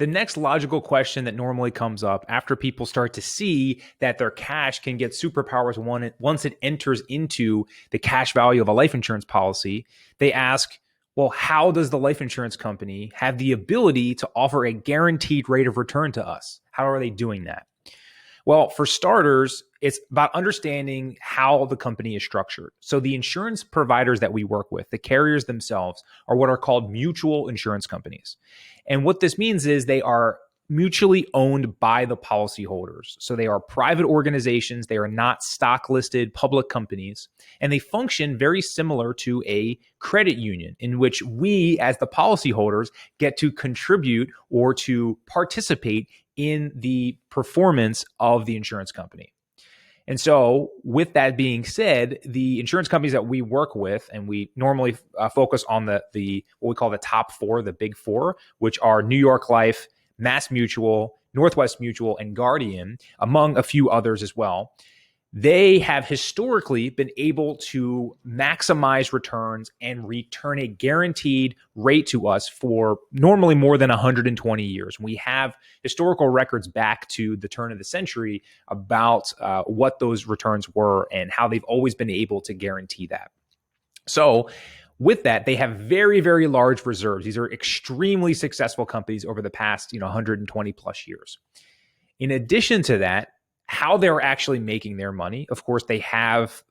The next logical question that normally comes up after people start to see that their cash can get superpowers once it enters into the cash value of a life insurance policy, they ask, well, how does the life insurance company have the ability to offer a guaranteed rate of return to us? How are they doing that? Well, for starters, it's about understanding how the company is structured. So the insurance providers that we work with, the carriers themselves, are what are called mutual insurance companies. And what this means is they are mutually owned by the policyholders. So they are private organizations. They are not stock listed public companies. And they function very similar to a credit union in which we, as the policyholders, get to contribute or to participate in the performance of the insurance company. And so with that being said, the insurance companies that we work with, and we normally focus on the what we call the top four, the big four, which are New York Life, Mass Mutual, Northwest Mutual, and Guardian, among a few others as well. They have historically been able to maximize returns and return a guaranteed rate to us for normally more than 120 years. We have historical records back to the turn of the century about what those returns were and how they've always been able to guarantee that. So with that, they have very, very large reserves. These are extremely successful companies over the past 120 plus years. In addition to that, how they're actually making their money. Of course, they have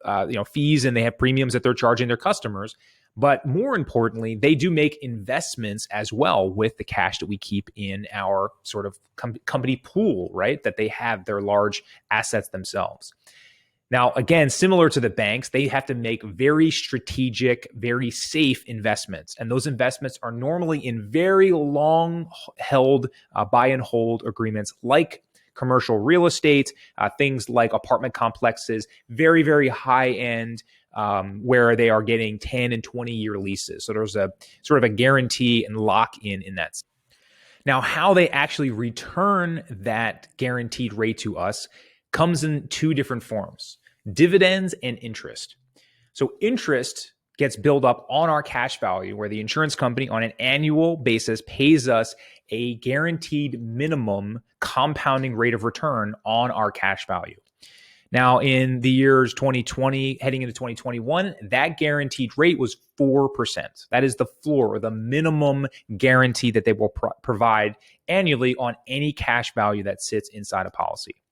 fees and they have premiums that they're charging their customers. But more importantly, they do make investments as well with the cash that we keep in our sort of company pool, right? That they have their large assets themselves. Now, again, similar to the banks, they have to make very strategic, very safe investments. And those investments are normally in very long held buy and hold agreements like commercial real estate, things like apartment complexes, very, very high end, where they are getting 10 and 20-year leases. So there's a sort of a guarantee and lock in that. Now, how they actually return that guaranteed rate to us comes in two different forms: dividends and interest. So interest gets built up on our cash value, where the insurance company on an annual basis pays us a guaranteed minimum compounding rate of return on our cash value. Now, in the years 2020, heading into 2021, that guaranteed rate was 4%. That is the floor, or the minimum guarantee that they will provide annually on any cash value that sits inside a policy.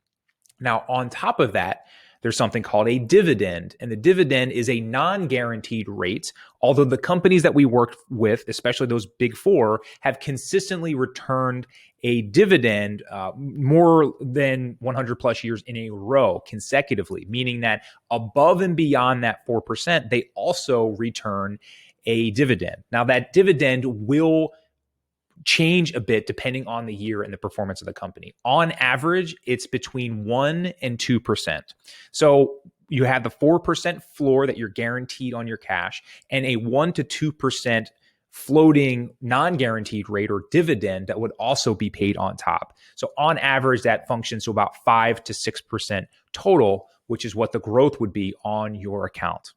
Now, on top of that, there's something called a dividend, and the dividend is a non-guaranteed rate, although the companies that we work with, especially those big four, have consistently returned a dividend more than 100 plus years in a row consecutively, meaning that above and beyond that 4%, they also return a dividend. Now, that dividend will change a bit depending on the year and the performance of the company. On average, it's between 1% and 2%. So you have the 4% floor that you're guaranteed on your cash and a 1% to 2% floating non-guaranteed rate or dividend that would also be paid on top. So on average, that functions to about 5% to 6% total, which is what the growth would be on your account.